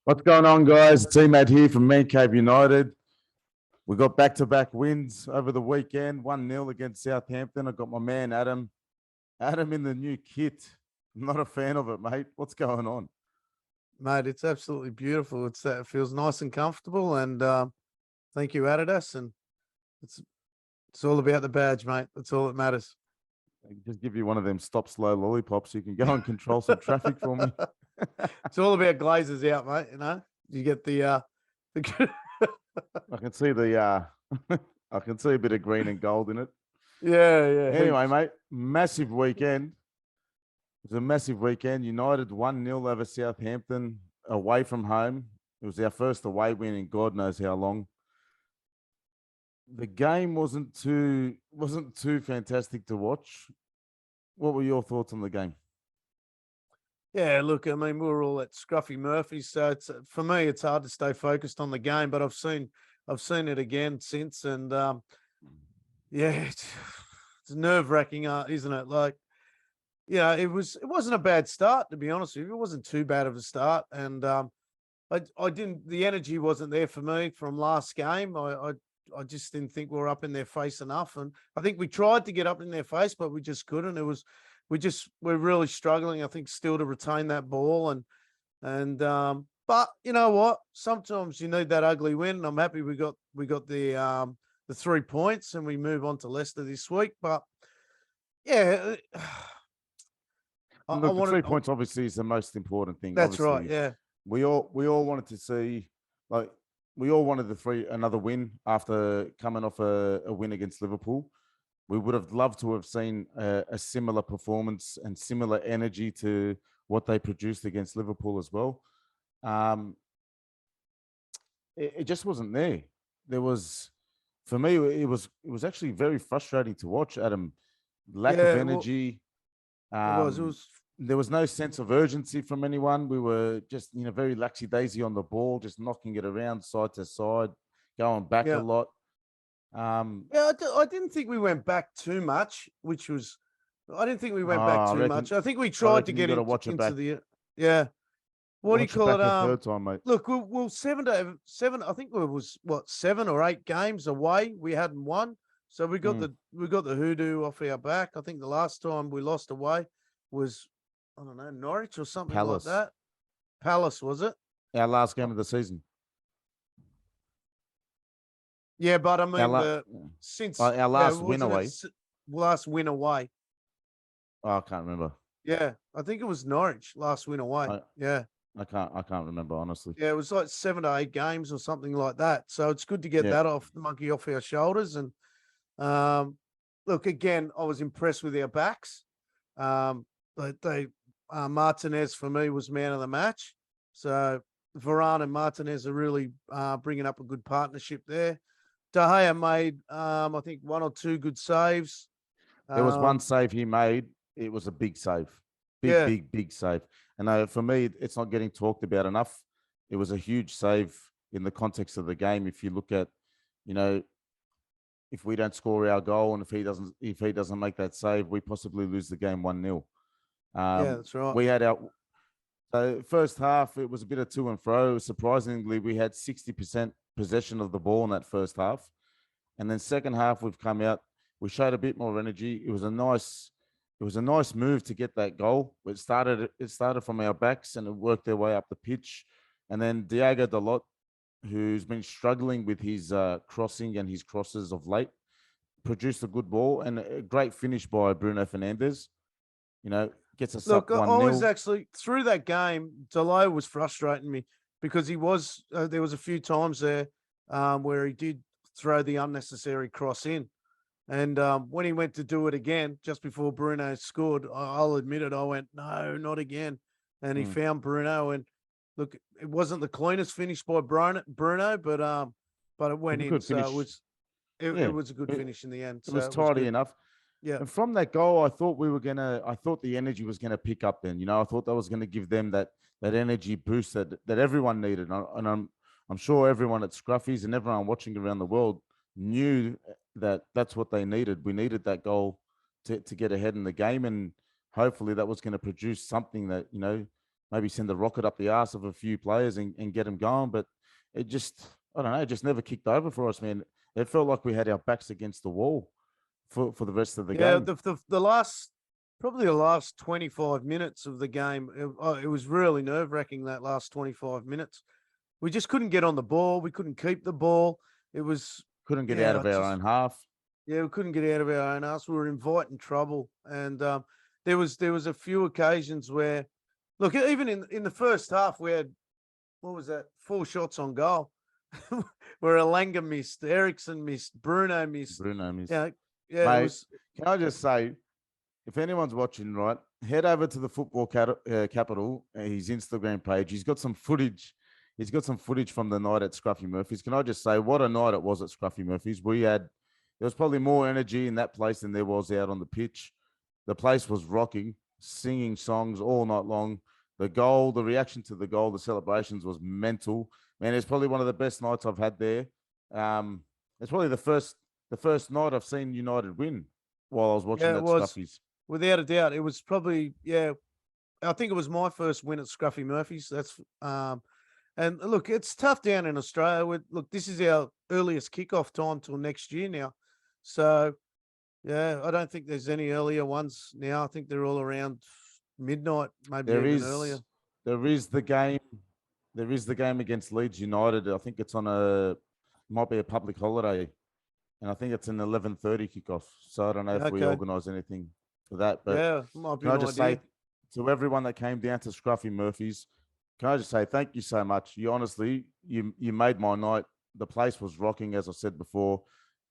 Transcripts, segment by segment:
What's going on, guys? Teammate here from ManCave United. We got back-to-back wins over the weekend, 1-0 against Southampton. I got my man, Adam. Adam in the new kit. I'm not a fan of it, mate. What's going on? Mate, it's absolutely beautiful. It feels nice and comfortable, and thank you, Adidas. And it's all about the badge, mate. That's all that matters. I can just give you one of them stop slow lollipops so you can go and control some traffic for me. It's all about glazes out, mate. You know, you get the I can see the I can see a bit of green and gold in it. yeah. Anyway, mate, massive weekend. It was a massive weekend. United 1-0 over Southampton away from home. It was our first away win in God knows how long. The game wasn't too fantastic to watch. What were your thoughts on the game? Yeah, look, I mean, we were all at Scruffy Murphy's, so it's for me, it's hard to stay focused on the game. But I've seen it again since, and yeah, it's nerve wracking, isn't it? Like, yeah, it wasn't a bad start, to be honest with you. It wasn't too bad of a start, and I didn't. The energy wasn't there for me from last game. I just didn't think we were up in their face enough, and I think we tried to get up in their face, but we just couldn't. We're really struggling, I think, still to retain that ball, and but you know what? Sometimes you need that ugly win. And I'm happy we got the 3 points, and we move on to Leicester this week. But yeah. Look, the 3 points obviously is the most important thing. That's obviously. right. Yeah. We all wanted to see, like, we all wanted another win after coming off a win against Liverpool. We would have loved to have seen a similar performance and similar energy to what they produced against Liverpool as well. It just wasn't there. There was, for me, it was actually very frustrating to watch, Adam. Lack of energy. Well, it was. There was no sense of urgency from anyone. We were just, very laxy-daisy on the ball, just knocking it around side to side, going back a lot. I didn't think we went back too much, I didn't think we went back too much. I think we tried to get into the, yeah. What do you call it? Third time, mate. Look, we'll 7. I think it was 7 or 8 games away. We hadn't won. So we got the hoodoo off our back. I think the last time we lost away was, I don't know, Norwich or something like that. Palace, was it? Our last game of the season. Yeah, but I mean, since our last win away. Last win away. Oh, I can't remember. Yeah, I think it was Norwich last win away. I can't remember, honestly. Yeah, it was like 7 to 8 games or something like that. So it's good to get that off our shoulders. And look, again, I was impressed with our backs. Martinez for me was man of the match. So Varane and Martinez are really bringing up a good partnership there. De Gea made, I think, 1 or 2 good saves. There was one save he made. It was a big save. Big save. And for me, it's not getting talked about enough. It was a huge save in the context of the game. If you look at, if we don't score our goal and if he doesn't make that save, we possibly lose the game 1-0. Yeah, that's right. We had our first half. It was a bit of to and fro. Surprisingly, we had 60% possession of the ball in that first half, and then second half we've come out. We showed a bit more energy. It was a nice move to get that goal. It started from our backs and it worked their way up the pitch, and then Diogo Dalot, who's been struggling with his crossing and his crosses of late, produced a good ball and a great finish by Bruno Fernandes. Gets us up 1-0. I was actually, through that game, Dalot was frustrating me because he was, there was a few times there where he did throw the unnecessary cross in. And when he went to do it again, just before Bruno scored, I'll admit it, I went, no, not again. And he found Bruno. And look, it wasn't the cleanest finish by Bruno, but it went in. So it was a good finish in the end. It was tidy enough. Yeah. And from that goal, I thought the energy was gonna pick up then. I thought that was gonna give them that energy boost that everyone needed. And I'm sure everyone at Scruffy's and everyone watching around the world knew that that's what they needed. We needed that goal to get ahead in the game, and hopefully that was going to produce something that maybe send a rocket up the arse of a few players and get them going. But it just, I don't know, it just never kicked over for us, man. It felt like we had our backs against the wall for the rest of the Yeah, game. the last, probably the last 25 minutes of the game, it was really nerve-wracking, that last 25 minutes. We just couldn't get on the ball. We couldn't keep the ball. It was, Couldn't get out yeah, of our own half. yeah, we couldn't get out of our own arse. We were inviting trouble. And there was a few occasions where, look, even in the first half, we had, what was that, 4 shots on goal where Alanga missed, Ericsson missed, Bruno missed. Bruno missed. Yeah, yeah, Mate, it was. can I just say, if anyone's watching, right, head over to the Football Capital, his Instagram page. He's got some footage. He's got some footage from the night at Scruffy Murphy's. Can I just say what a night it was at Scruffy Murphy's? There was probably more energy in that place than there was out on the pitch. The place was rocking, singing songs all night long. The goal, the reaction to the goal, the celebrations was mental. Man, it's probably one of the best nights I've had there. It's probably the first night I've seen United win while I was watching Yeah, that Scruffy's. Without a doubt. It was probably, yeah, I think it was my first win at Scruffy Murphy's. That's and look, it's tough down in Australia. Look, this is our earliest kickoff time till next year now. So yeah, I don't think there's any earlier ones now. I think they're all around midnight, maybe even earlier. There is the game. There is the game against Leeds United. I think it's might be a public holiday, and I think it's an 11:30 kickoff. So I don't know if we organise anything for that. But yeah, might be can I just say to everyone that came down to Scruffy Murphy's, can I just say thank you so much? You honestly, you made my night. The place was rocking, as I said before.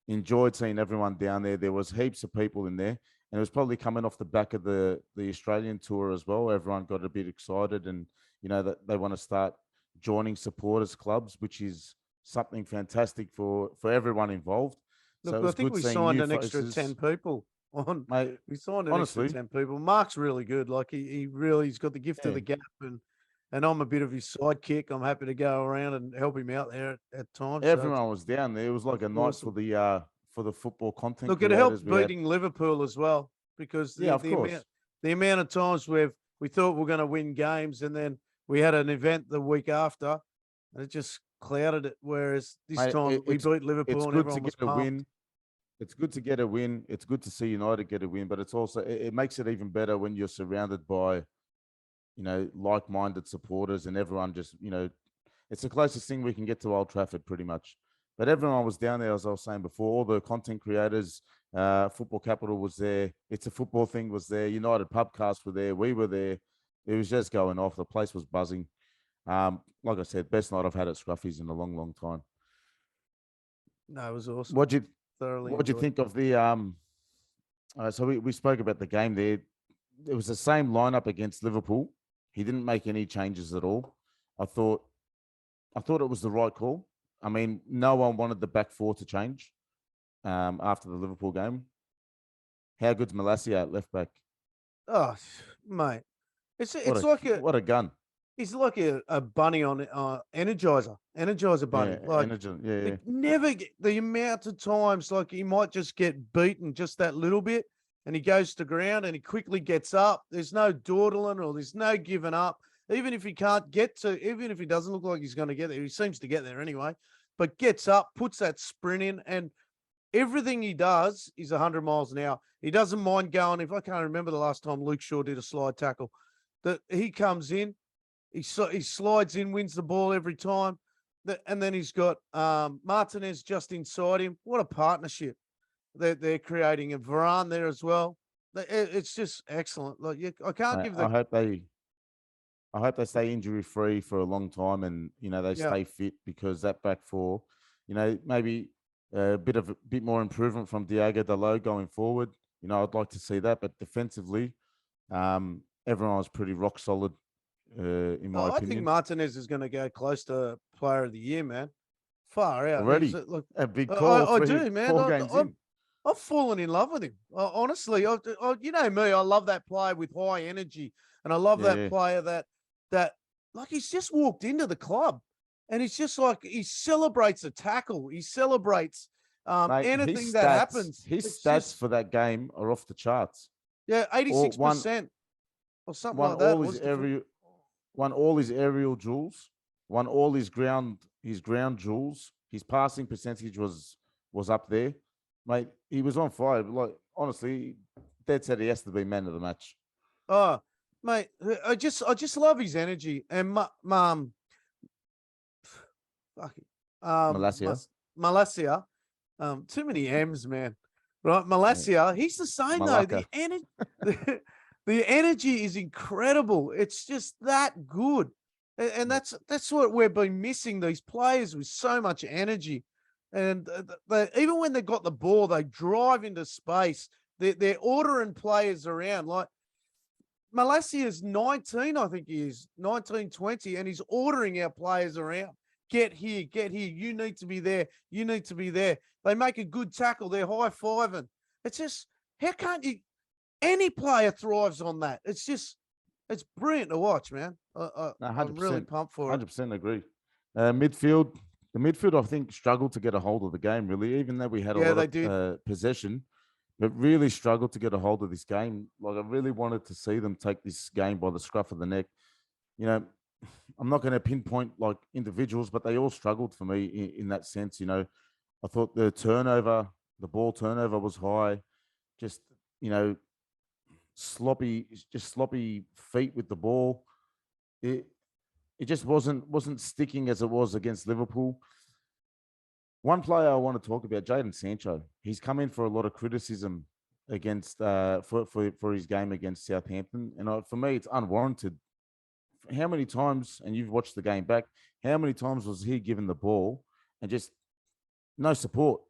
Enjoyed seeing everyone down there. There was heaps of people in there, and it was probably coming off the back of the Australian tour as well. Everyone got a bit excited, and that they want to start joining supporters clubs, which is something fantastic for everyone involved. Look, so I think we signed an extra faces. 10 people. Mate, we signed an extra 10 people. Mark's really good. Like he's got the gift of the gap, and I'm a bit of his sidekick. I'm happy to go around and help him out there at times. Everyone was down there. It was like a night for the football content. Look, it helped beating Liverpool as well, because the amount of times we thought we were going to win games, and then we had an event the week after, and it just clouded it. Whereas this time we beat Liverpool and everyone was pumped. It's good to get a win. It's good to see United get a win, but it's also it makes it even better when you're surrounded by, like-minded supporters, and everyone just, it's the closest thing we can get to Old Trafford pretty much. But everyone was down there, as I was saying before. All the content creators, Football Capital was there. It's a Football Thing was there. United Pubcast were there. We were there. It was just going off. The place was buzzing. Like I said, best night I've had at Scruffy's in a long, long time. No, it was awesome. What'd you think of the so we spoke about the game there. It was the same lineup against Liverpool. He didn't make any changes at all. I thought it was the right call. I mean, no one wanted the back four to change after the Liverpool game. How good's Malacia at left back? Oh, mate. What a gun. He's like a bunny on Energizer bunny. Never get the amount of times, like, he might just get beaten just that little bit, and he goes to ground and he quickly gets up. There's no dawdling, or there's no giving up. Even if he doesn't look like he's going to get there, he seems to get there anyway, but gets up, puts that sprint in, and everything he does is 100 miles an hour. He doesn't mind going. If I can't remember the last time Luke Shaw did a slide tackle, that he comes in, he slides in, wins the ball every time. And then he's got Martinez just inside him. What a partnership they're creating. And Varane there as well. It's just excellent. Like, I can't give the. I hope they stay injury free for a long time, and they stay fit, because that back four, maybe a bit more improvement from Diogo Dalot going forward. I'd like to see that, but defensively, everyone was pretty rock solid. In my opinion, I think Martinez is going to go close to Player of the Year, man. Far out already. A big call. I do, man. I've fallen in love with him. Honestly, you know me. I love that player with high energy, and I love that player that like, he's just walked into the club, and it's just like he celebrates a tackle. He celebrates anything that happens. His stats for that game are off the charts. Yeah, 86% or something like that. won all his aerial duels, won all his ground duels. His passing percentage was up there, mate. He was on fire. Like honestly, Dad said he has to be man of the match. Oh, mate, I just love his energy and mum. Fuck it. Malasia, Malasia. Too many M's, man. Right, yeah. Malasia. He's the same though. Malacca. The energy is incredible. It's just that good, and Yeah. that's what we've been missing. These players with so much energy, and even when they got the ball, they drive into space. They're ordering players around. Like Malasia's 19, I think he is 19, 20, and he's ordering our players around. Get here, get here. You need to be there. You need to be there. They make a good tackle. They're high-fiving. It's just, how can't you? Any player thrives on that. It's brilliant to watch, man. No, I'm really 100%, pumped for it. 100% agree. Midfield, the midfield, I think, struggled to get a hold of the game, really, even though we had a Yeah, lot they of did. possession, but really struggled to get a hold of this game. Like, I really wanted to see them take this game by the scruff of the neck. You know, I'm not going to pinpoint like individuals, but they all struggled for me in that sense. You know, I thought the ball turnover was high, just, you know, sloppy feet with the ball. It it just wasn't sticking as it was against Liverpool. One player I want to talk about, Jadon Sancho. He's come in for a lot of criticism against for his game against Southampton, and for me, it's unwarranted. How many times, and you've watched the game back, how many times was he given the ball and just no support?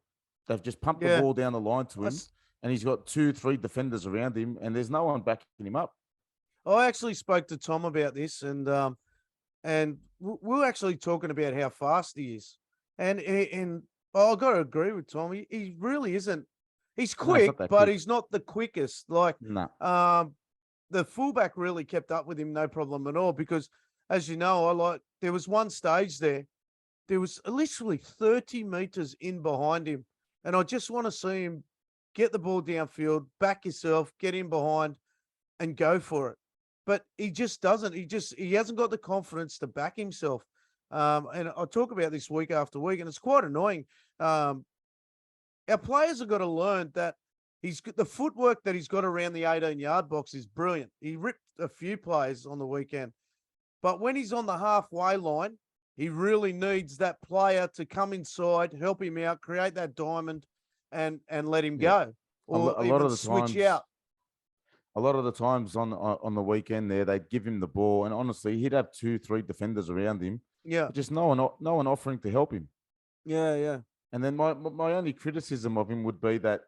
They've just pumped the Yeah. ball down the line to I, him, s- and he's got 2, 3 defenders around him, and there's no one backing him up. I actually spoke to Tom about this, and we're actually talking about how fast he is, and I've got to agree with Tom. He really isn't. He's No, he's quick, not that but quick. he's not the quickest. Like No. um, the fullback really kept up with him, no problem at all. Because as you know, there was one stage there was literally 30 meters in behind him, and I just want to see him get the ball downfield, back yourself, get in behind, and go for it. But he just doesn't. He hasn't got the confidence to back himself. And I talk about this week after week, and it's quite annoying. Um, our players have got to learn that he's got the footwork that he's got around the 18-yard box is brilliant. He ripped a few players on the weekend, but when he's on the halfway line, he really needs that player to come inside, help him out, create that diamond, and let him Yeah. go, or A lot even of the switch times, out. on the weekend there, they'd give him the ball, and honestly, he'd have 2, 3 defenders around him, Yeah, but just no one offering to help him. yeah, yeah. And then my only criticism of him would be that,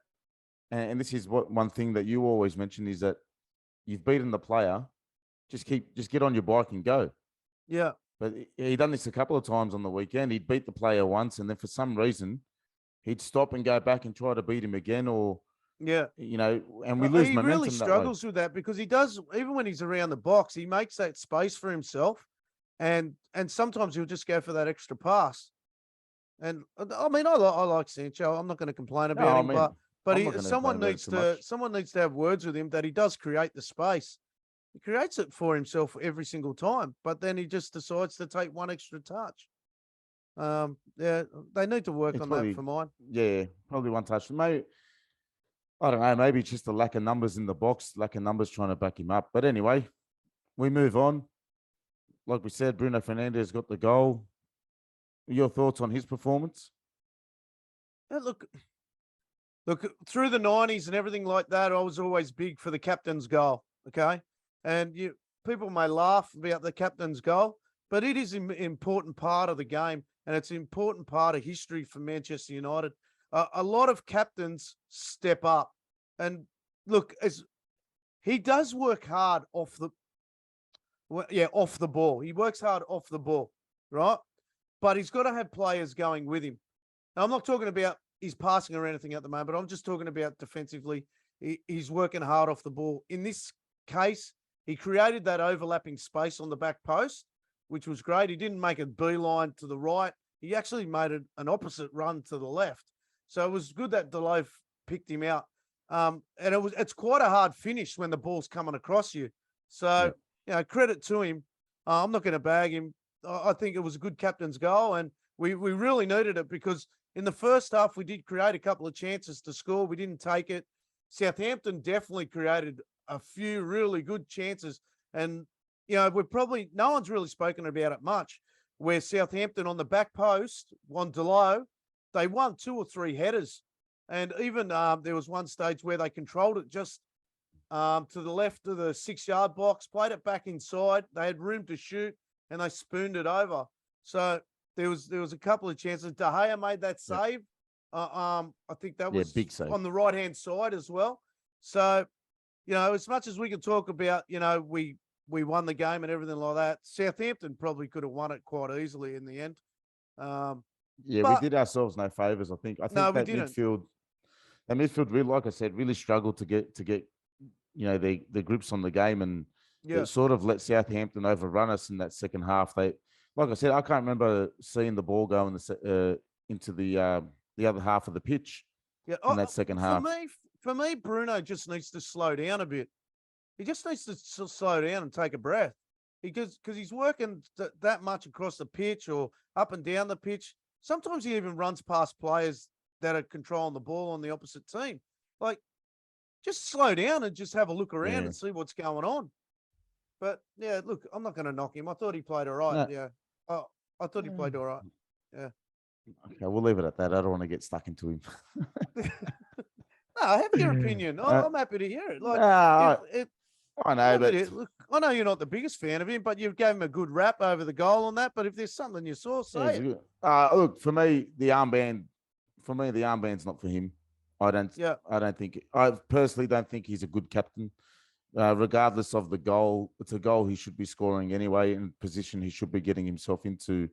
and this is what one thing that you always mention is that you've beaten the player, just get on your bike and go. Yeah. But he done this a couple of times on the weekend. He'd beat the player once, and then for some reason, he'd stop and go back and try to beat him again, or Yeah. and we lose He really momentum that way. struggles with that because he does, even when he's around the box, he makes that space for himself. And sometimes he'll just go for that extra pass. And I mean, I like Sancho. I'm not going to complain No, about I him, mean, but I'm not going to complain about it too much. someone needs to have words with him that he does create the space. He creates it for himself every single time, but then he just decides to take one extra touch. Yeah, they need to work It's on that probably, for mine. yeah, probably one touch. Maybe I don't know. Maybe it's just a lack of numbers in the box, lack of numbers trying to back him up. But anyway, we move on. Like we said, Bruno Fernandes got the goal. Your thoughts on his performance? Yeah, look, through the 90s and everything like that, I was always big for the captain's goal. Okay. And people may laugh about the captain's goal, but it is an important part of the game. And it's an important part of history for Manchester United. A lot of captains step up. And look, as he does work hard off the ball. He works hard off the ball, right? But he's got to have players going with him. Now, I'm not talking about his passing or anything at the moment. I'm just talking about defensively. He's working hard off the ball. In this case, he created that overlapping space on the back post, which was great. He didn't make a beeline to the right. He actually made an opposite run to the left. So it was good that Delove picked him out. And it's quite a hard finish when the ball's coming across you. So, Yeah. credit to him. I'm not going to bag him. I think it was a good captain's goal, and we really needed it because in the first half we did create a couple of chances to score. We didn't take it. Southampton definitely created a few really good chances, and we're probably no one's really spoken about it much. Where Southampton on the back post on Delo, they won 2 or 3 headers, and even there was one stage where they controlled it just to the left of the 6-yard box, played it back inside. They had room to shoot, and they spooned it over. So there was a couple of chances. De Gea made that save. I think that was big save on the right-hand side as well. So, as much as we can talk about, we won the game and everything like that, Southampton probably could have won it quite easily in the end. We did ourselves no favors. I think no, we that didn't. midfield really, like I said, really struggled to get the grips on the game, and it sort of let Southampton overrun us in that second half. They, like I said, I can't remember seeing the ball go into the other half of the pitch in that second half. For me, Bruno just needs to slow down a bit. He just needs to slow down and take a breath because he's working that much across the pitch or up and down the pitch. Sometimes he even runs past players that are controlling the ball on the opposite team. Like, just slow down and just have a look around and see what's going on. But yeah, look, I'm not going to knock him. I thought he played all right. No. Yeah. Oh, I thought he played all right. Yeah. Okay, we'll leave it at that. I don't want to get stuck into him. No, have your opinion. I'm happy to hear it. Like, I know, but look, I know you're not the biggest fan of him, but you gave him a good rap over the goal on that. But if there's something you saw, say it. Look, for me, the armband's not for him. I personally don't think he's a good captain. Regardless of the goal, it's a goal he should be scoring anyway, in position he should be getting himself into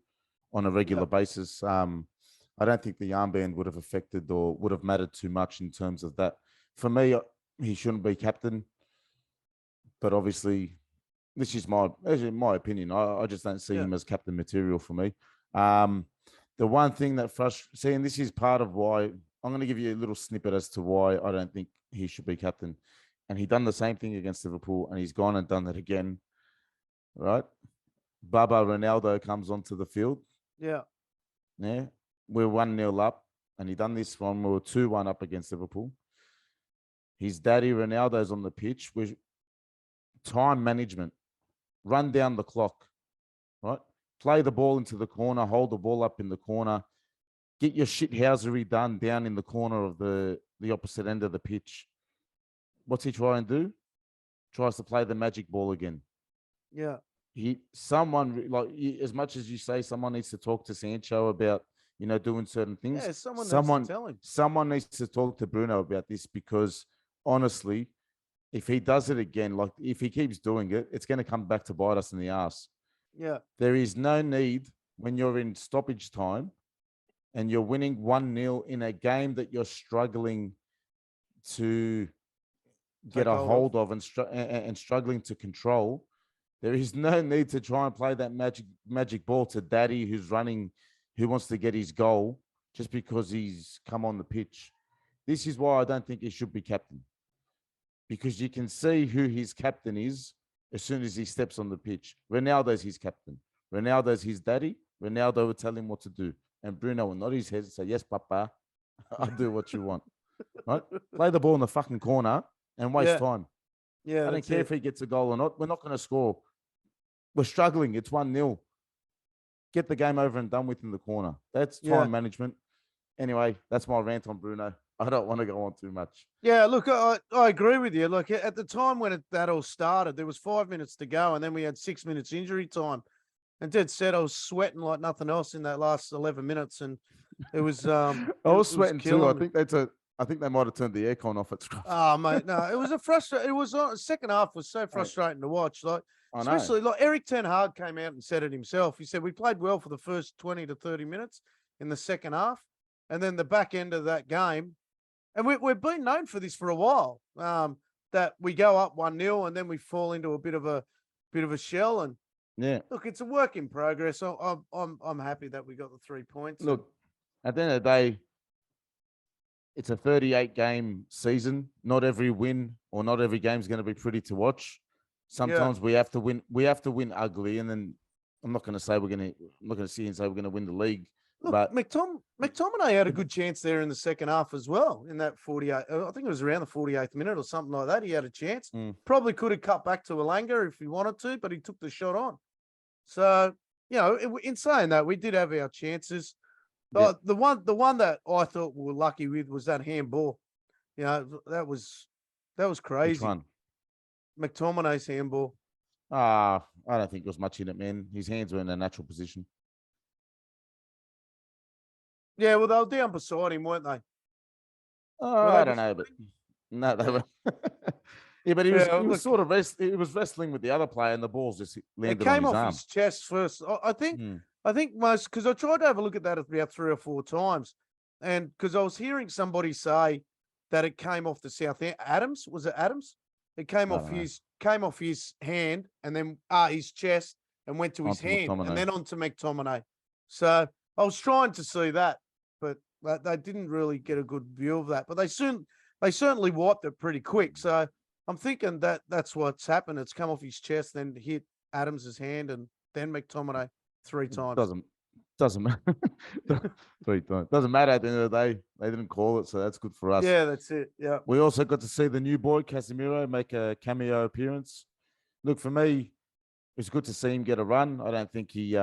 on a regular basis. I don't think the armband would have affected or would have mattered too much in terms of that. For me, he shouldn't be captain. But obviously, this is my opinion. I just don't see him as captain material for me. The one thing that frustrates, and this is part of why, I'm going to give you a little snippet as to why I don't think he should be captain. And he done the same thing against Liverpool, and he's gone and done it again, right? Baba Ronaldo comes onto the field. Yeah. We're 1-0 up, and he done this when we were 2-1 up against Liverpool. His daddy Ronaldo's on the pitch with time management. Run down the clock, right? Play the ball into the corner, hold the ball up in the corner, get your shithousery done down in the corner of the opposite end of the pitch. What's he try and do? Tries to play the magic ball again. Yeah. As much as you say someone needs to talk to Sancho about, doing certain things. Yeah, someone needs to tell him. Someone needs to talk to Bruno about this, because honestly, if he does it again, like if he keeps doing it, it's going to come back to bite us in the ass. Yeah. There is no need when you're in stoppage time and you're winning 1-0 in a game that you're struggling to get a hold of and struggling to control. There is no need to try and play that magic ball to daddy who's running, who wants to get his goal just because he's come on the pitch. This is why I don't think he should be captain, because you can see who his captain is as soon as he steps on the pitch. Ronaldo's his captain. Ronaldo's his daddy. Ronaldo will tell him what to do. And Bruno will nod his head and say, yes, Papa, I'll do what you want. Right? Play the ball in the fucking corner and waste time. Yeah, I don't care if he gets a goal or not. We're not going to score. We're struggling. It's 1-0. Get the game over and done with in the corner. That's time management. Anyway, that's my rant on Bruno. I don't want to go on too much. Yeah, look, I agree with you. Like, at the time when that all started, there was 5 minutes to go, and then we had 6 minutes injury time. And Ted said I was sweating like nothing else in that last 11 minutes, and it was. I was sweating too. I think they might have turned the aircon off at Scruff. Oh mate, no, it was a frustrating. It was second half was so frustrating to watch. Like, especially like Eric Ten Hag came out and said it himself. He said we played well for the first 20 to 30 minutes in the second half, and then the back end of that game. And we've been known for this for a while, that we go up 1-0 and then we fall into a bit of a shell. And look, it's a work in progress. So I'm happy that we got the 3 points. Look, at the end of the day, it's a 38-game season. Not every win or not every game is going to be pretty to watch. sometimes we have to win. We have to win ugly, and then I'm not going to say we're going to. I'm not going to sit and say we're going to win the league. Look, But McTominay had a good chance there in the second half as well. In that 48, I think it was around the 48th minute or something like that. He had a chance. Probably could have cut back to Elanga if he wanted to, but he took the shot on. So, you know, in saying that, we did have our chances. Yeah. The one that I thought we were lucky with was that handball. You know, that was crazy. Which one? McTominay's handball. I don't think there was much in it, man. His hands were in a natural position. Yeah, well, they were down beside him, weren't they? Oh, I don't know, but no, they were. Yeah, but he was sort of he was wrestling with the other player, and the balls just landed on his arm. It came off his chest first. I think most, because I tried to have a look at that about 3 or 4 times, and because I was hearing somebody say that it came off the Adams. Was it Adams? It came off his hand and then his chest and went to his hand and then onto McTominay. So I was trying to see that, but they didn't really get a good view of that. But they certainly wiped it pretty quick. So I'm thinking that's what's happened. It's come off his chest, then hit Adams's hand, and then McTominay 3 times. Doesn't matter. 3 times. Doesn't matter at the end of the day. They didn't call it, so that's good for us. Yeah, that's it. Yeah. We also got to see the new boy Casemiro make a cameo appearance. Look, for me, it's good to see him get a run. I don't think he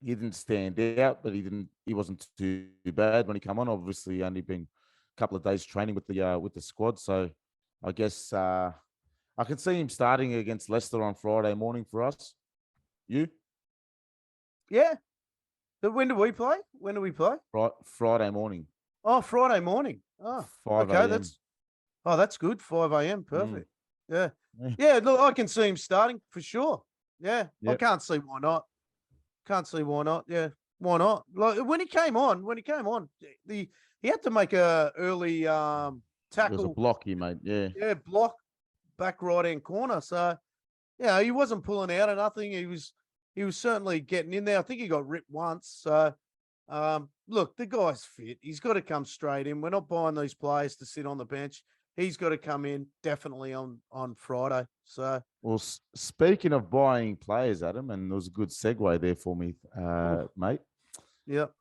didn't stand out, but he wasn't too bad when he came on. Obviously, only been a couple of days training with the squad, so I guess I can see him starting against Leicester on Friday morning for us. You? Yeah. When do we play? Friday morning. Oh, Friday morning. Oh, 5 okay. That's good. 5 a.m. Perfect. Yeah. Yeah. Look, I can see him starting for sure. Yeah. Yep. I can't see why not. Yeah. Why not? Like when he came on, he had to make a early tackle. It was a block he made. Yeah. Yeah, block back right-hand corner. So, yeah, he wasn't pulling out or nothing. He was certainly getting in there. I think he got ripped once. So, look, the guy's fit. He's got to come straight in. We're not buying these players to sit on the bench. He's got to come in definitely on Friday. So, well, speaking of buying players, Adam, and there was a good segue there for me, mate. Yep.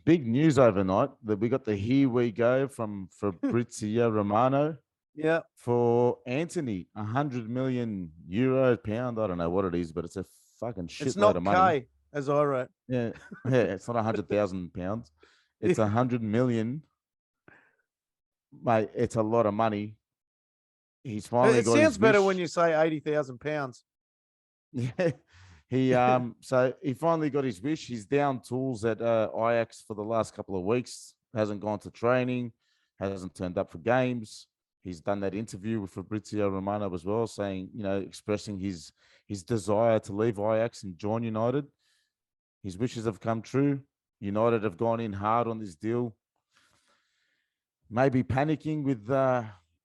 Big news overnight that we got the here we go from Fabrizio Romano. Yeah. For Anthony, 100 million euro, pound. I don't know what it is, but it's a fucking shitload of money. K, as I wrote. Yeah, it's not 100,000 pounds. It's 100 million. Mate, it's a lot of money. He's finally got his wish. It sounds better when you say 80,000 pounds. Yeah. So he finally got his wish. He's down tools at Ajax for the last couple of weeks. Hasn't gone to training, hasn't turned up for games. He's done that interview with Fabrizio Romano as well, saying, expressing his desire to leave Ajax and join United. His wishes have come true. United have gone in hard on this deal. Maybe panicking with the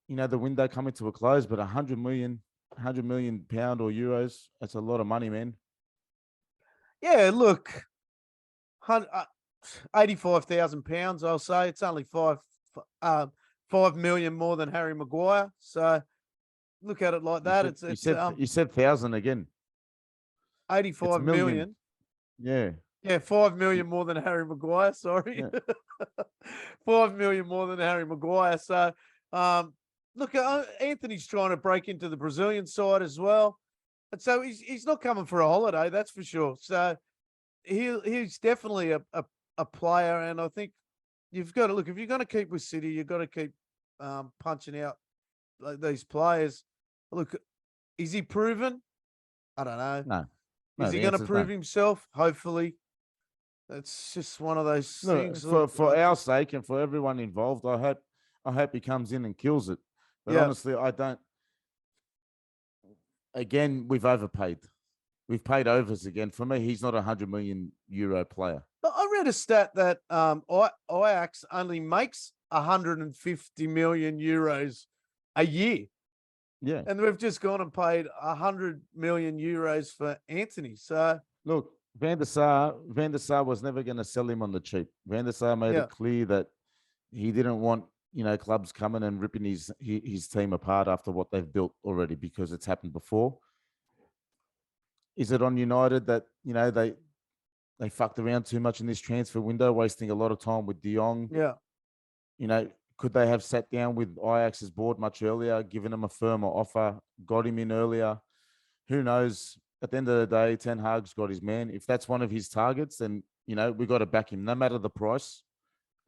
window coming to a close, but 100 million pound or euros, that's a lot of money, man. Yeah, look, 85,000 pounds, I'll say. It's only 5 million more than Harry Maguire. So look at it like that. You said 1,000 again. 85 million. Yeah. Yeah, 5 million more than Harry Maguire. Sorry. Yeah. 5 million more than Harry Maguire. So look, Anthony's trying to break into the Brazilian side as well. And so he's not coming for a holiday, that's for sure. So he's definitely a player. And I think you've got to look, if you're going to keep with City, you've got to keep punching out these players. Look, is he proven? I don't know. No. Is he going to prove himself? Hopefully. It's just one of those things. For our sake and for everyone involved, I hope he comes in and kills it. But honestly, I don't. Again, we've overpaid. We've paid overs again. For me, he's not a 100 million euro player. I read a stat that Ajax only makes 150 million euros a year. Yeah. And we've just gone and paid 100 million euros for Anthony. So look, Van der Sar was never going to sell him on the cheap. Van der Sar made it clear that he didn't want clubs coming and ripping his team apart after what they've built already because it's happened before. Is it on United that, they fucked around too much in this transfer window, wasting a lot of time with De Jong? Yeah. Could they have sat down with Ajax's board much earlier, given him a firmer offer, got him in earlier? Who knows? At the end of the day, Ten Hag's got his man. If that's one of his targets, then, we got to back him no matter the price.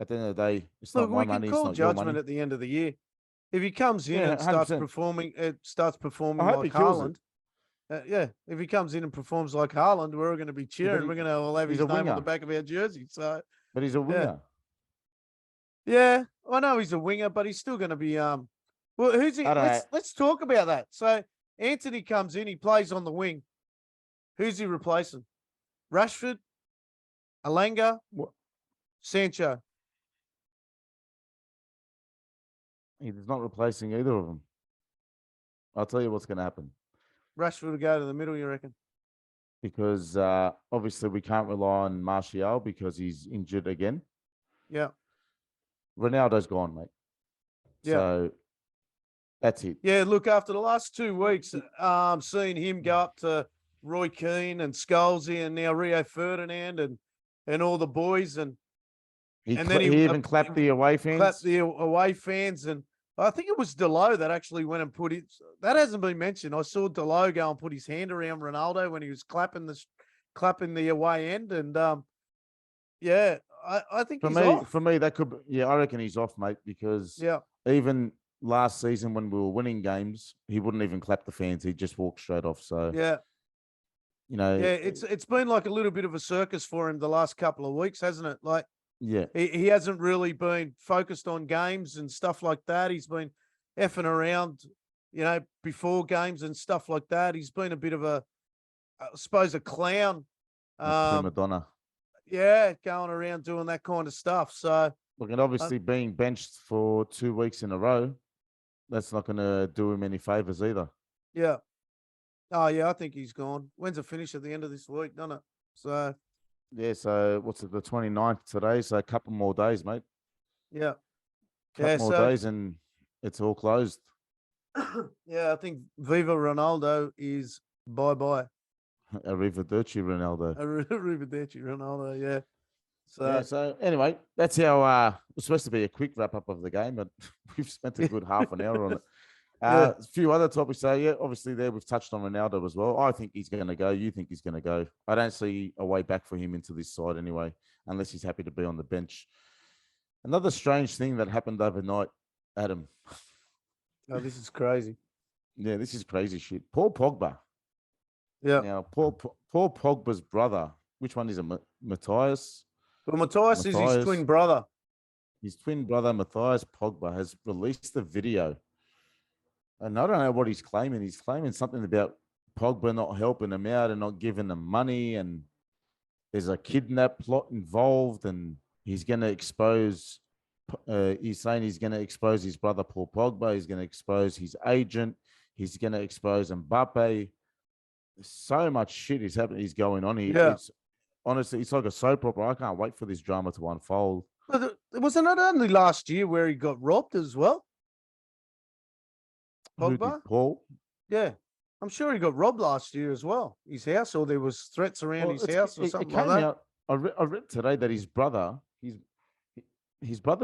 At the end of the day, it's Look, not my we can money. It's call not your judgment money. at the end of the year. If he comes in Yeah, and starts 100%. performing I hope like he kills Haaland, if he comes in and performs like Haaland, we're all going to be cheering. We're going to all have he's his a name on winger. the back of our jersey. So, But he's a winger. yeah, I know he's a winger, but he's still going to be well. Who's he? I don't know. Let's talk about that. So Anthony comes in, he plays on the wing. Who's he replacing? Rashford, Alanga, Sancho. He's not replacing either of them. I'll tell you what's going to happen. Rashford will go to the middle, you reckon? Because obviously we can't rely on Martial because he's injured again. Yeah. Ronaldo's gone, mate. Yeah. So that's it. Yeah, look, after the last 2 weeks, seeing him go up to Roy Keane and Scholesy and now Rio Ferdinand and all the boys and then he even clapped the away fans. Clapped the away fans, and I think it was Delo that actually went and put it. That hasn't been mentioned. I saw Delo go and put his hand around Ronaldo when he was clapping the away end, and I think he's off. For me, that could be, I reckon he's off, mate, because even last season when we were winning games, he wouldn't even clap the fans. He'd just walk straight off. So it's been like a little bit of a circus for him the last couple of weeks, hasn't it? Like, he hasn't really been focused on games and stuff like that. He's been effing around, before games and stuff like that. He's been a bit of I suppose, a clown. Prima donna. Yeah, going around doing that kind of stuff. So, look, and obviously being benched for 2 weeks in a row, that's not going to do him any favors either. Yeah. Oh, yeah, I think he's gone. When's it finish? At the end of this week, doesn't it? So, yeah, so what's it, the 29th today? So a couple more days, mate. Yeah. Couple more days and it's all closed. Yeah, I think Viva Ronaldo is bye-bye. Arrivederci Ronaldo. Arrivederci Ronaldo, yeah. So anyway, that's how it was supposed to be a quick wrap-up of the game, but we've spent a good half an hour on it. A few other topics. So, obviously there we've touched on Ronaldo as well. I think he's going to go. You think he's going to go. I don't see a way back for him into this side anyway, unless he's happy to be on the bench. Another strange thing that happened overnight, Adam. Oh, this is crazy. Yeah, this is crazy shit. Paul Pogba. Yeah. Now, Paul Pogba's brother, which one is it? Matthias? Well, Matthias is his twin brother. His twin brother, Matthias Pogba, has released a video. And I don't know what he's claiming. He's claiming something about Pogba not helping him out and not giving him money. And there's a kidnap plot involved. And he's going to expose, he's saying he's going to expose his brother, Paul Pogba. He's going to expose his agent. He's going to expose Mbappe. So much shit is happening. He's going on here. Yeah. Honestly, it's like a soap opera. I can't wait for this drama to unfold. But wasn't it only last year where he got robbed as well? Pogba? Paul? Yeah. I'm sure he got robbed last year as well. His house, or there was threats around his house or something like that. I read today that his brother's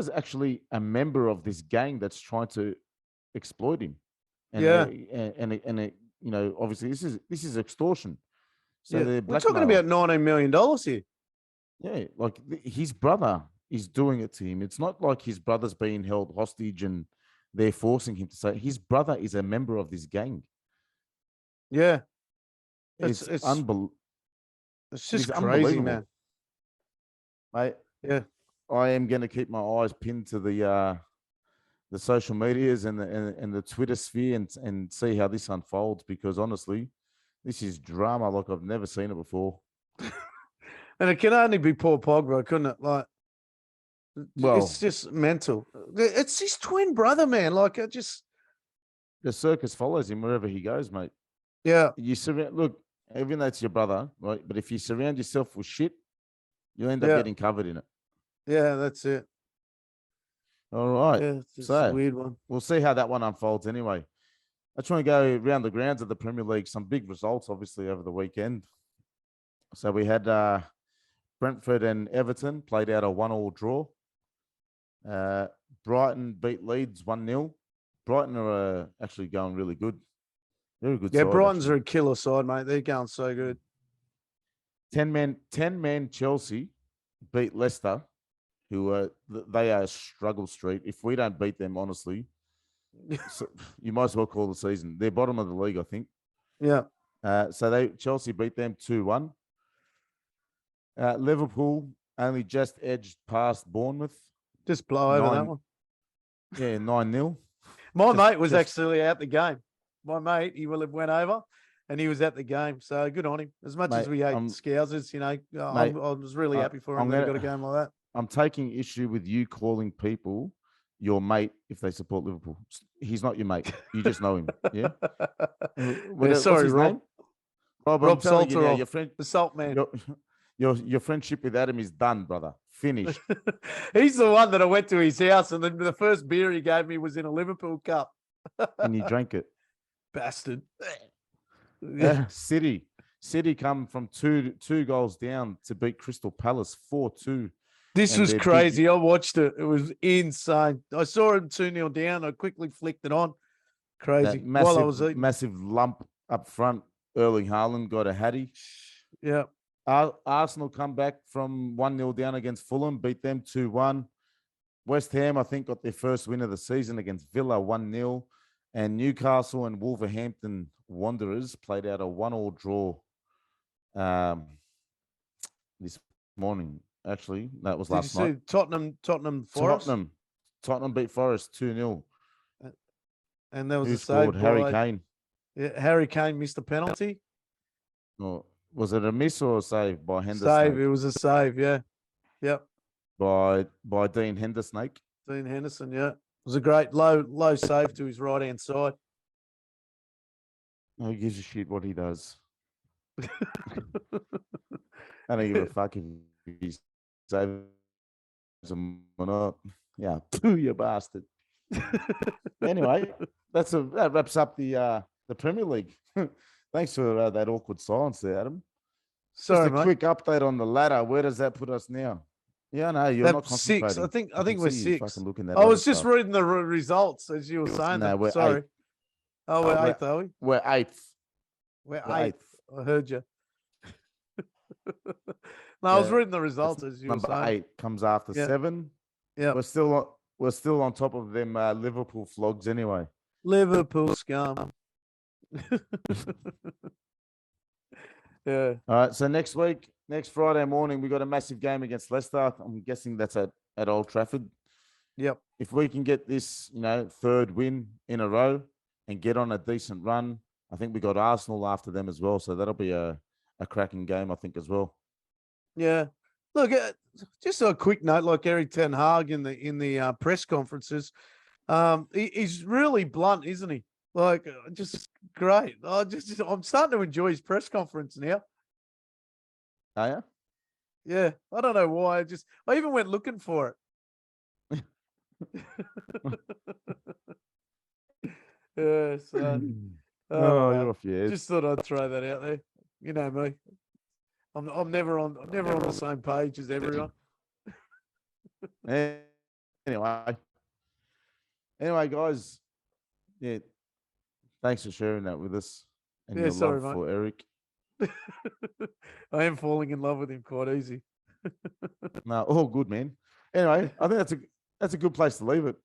actually a member of this gang that's trying to exploit him. And obviously this is extortion. So we're talking about $19 million here. Yeah, like his brother is doing it to him. It's not like his brother's being held hostage and they're forcing him to say. His brother is a member of this gang. Yeah, it's unbelievable. It's just crazy, man. Mate, I am going to keep my eyes pinned to the social medias and the Twitter sphere and see how this unfolds, because honestly, this is drama like I've never seen it before. And it can only be Paul Pogba, couldn't it? Like, it's just mental. It's his twin brother, man. Like, the circus follows him wherever he goes, mate. Yeah. Look, even though it's your brother, right? But if you surround yourself with shit, you'll end up getting covered in it. Yeah, that's it. All right. Yeah, it's just a So weird one. we'll see how that one unfolds anyway. I try and go around the grounds of the Premier League. Some big results, obviously, over the weekend. So we had Brentford and Everton played out a 1-1 draw. Brighton beat Leeds 1-0. Brighton are actually going really good. Very good Yeah, side, Brighton's actually. are a killer side, mate. They're going so good. 10-man Chelsea beat Leicester, who they are struggle street. If we don't beat them, honestly, so you might as well call the season. They're bottom of the league, I think. Yeah. So Chelsea beat them 2-1. Liverpool only just edged past Bournemouth. Just blow over that one. Yeah, 9-0. My mate was actually at the game. My mate, he will have went over and he was at the game. So good on him. As much as we hate Scousers, I was really happy for him that he got a game like that. I'm taking issue with you calling people your mate if they support Liverpool. He's not your mate. You just know him. Yeah. Sorry, Rob. Rob Salter, your friend, the Salt Man. Your friendship with Adam is done, brother. Finished. He's the one that I went to his house, and then the first beer he gave me was in a Liverpool cup. And you drank it. Bastard. City come from two goals down to beat Crystal Palace 4-2. This was crazy. I watched it. It was insane. I saw him 2-0 down. I quickly flicked it on. Crazy. While I was eating. Massive lump up front. Erling Haaland got a hattie. Yeah. Arsenal come back from 1-0 down against Fulham, beat them 2-1. West Ham, I think, got their first win of the season against Villa 1-0. And Newcastle and Wolverhampton Wanderers played out a 1-1 draw this morning. Actually, that was last night. Tottenham Forest? Tottenham beat Forest 2-0. And there was Who a scored? save. Harry Kane. Yeah, Harry Kane missed a penalty. No, was it a miss or a save by Henderson? Save. It was a save. Yeah. Yep. By Dean Henderson. Dean Henderson. Yeah. It was a great low save to his right hand side. Who gives a shit what he does? I don't give a fuck if he saves him or not. Yeah, you bastard. Anyway, that wraps up the Premier League. Thanks for that awkward silence there, Adam. Sorry, Just a quick update on the ladder. Where does that put us now? Yeah, no, you're not concentrating. 6. I think we're 6. I was just reading the results as you were saying. No, we're sorry. 8th. Oh, we're 8th, are we? We're 8th. We're 8th. I heard you. I was reading the results as you were saying. Number 8 comes after 7. Yeah. We're still on top of them Liverpool flogs anyway. Liverpool scum. Yeah. All right. So next Friday morning, we got a massive game against Leicester. I'm guessing that's at Old Trafford. Yep. If we can get this, 3rd win in a row and get on a decent run, I think we got Arsenal after them as well. So that'll be a cracking game, I think, as well. Yeah. Look, just a quick note, like Eric Ten Hag in the press conferences, he's really blunt, isn't he? Like, just great. I'm starting to enjoy his press conference now. Oh, yeah? Yeah. I don't know why. I even went looking for it. Yeah. So, you're off your head. Just thought I'd throw that out there. You know me. I'm never on the same page as everyone. Anyway, guys. Yeah. Thanks for sharing that with us and your love for Eric. I am falling in love with him quite easy. No, all good, man. Anyway, I think that's a good place to leave it.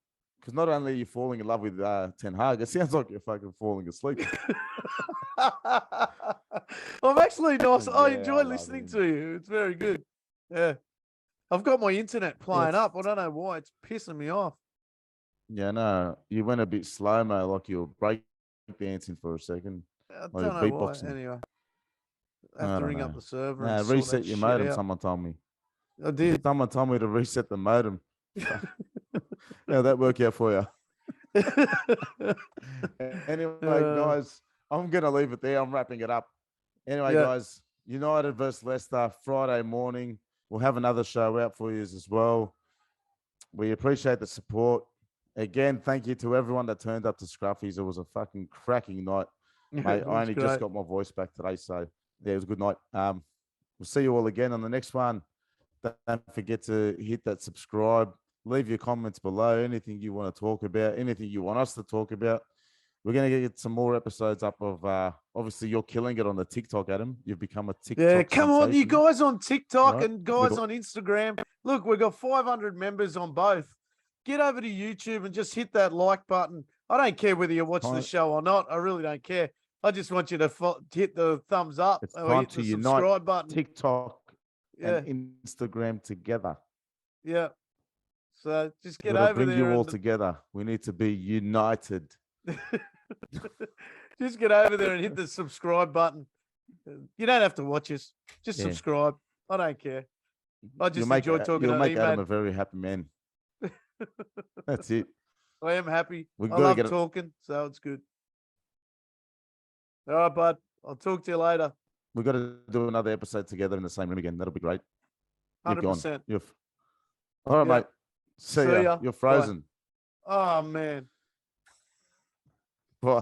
Because not only are you falling in love with Ten Hag, it sounds like you're fucking falling asleep. I'm actually nice. I enjoy listening to you. It's very good. Yeah. I've got my internet playing up. I don't know why. It's pissing me off. Yeah, no. You went a bit slow-mo, like you were break dancing for a second. I don't know why. Anyway. I have to ring up the server. No, reset your modem, someone told me. I did. Someone told me to reset the modem. How'd that work out for you? Anyway, guys, I'm going to leave it there. I'm wrapping it up. Anyway, guys, United versus Leicester, Friday morning. We'll have another show out for you as well. We appreciate the support. Again, thank you to everyone that turned up to Scruffy's. It was a fucking cracking night. Mate, I only just got my voice back today, so yeah, it was a good night. We'll see you all again on the next one. Don't forget to hit that subscribe. Leave your comments below. Anything you want to talk about, anything you want us to talk about. We're going to get some more episodes up of, obviously, you're killing it on the TikTok, Adam. You've become a TikTok Yeah, come on, you sensation, guys on TikTok right? and guys on Instagram. Look, we've got 500 members on both. Get over to YouTube and just hit that like button. I don't care whether you watch the show or not. I really don't care. I just want you to hit the thumbs up It's or time hit to the unite subscribe button. TikTok and Instagram together. Yeah. So just get We've got to over bring there. you all together. We need to be united. Just get over there and hit the subscribe button. You don't have to watch us. Just subscribe. I don't care. I just enjoy talking You'll to make Adam man. a very happy man. That's it. I am happy. We've I got to love get talking, so it's good. All right, bud. I'll talk to you later. We've got to do another episode together in the same room again. That'll be great. You're 100%. gone. All right, mate. See ya. You're frozen. Bye. Oh, man. Bye.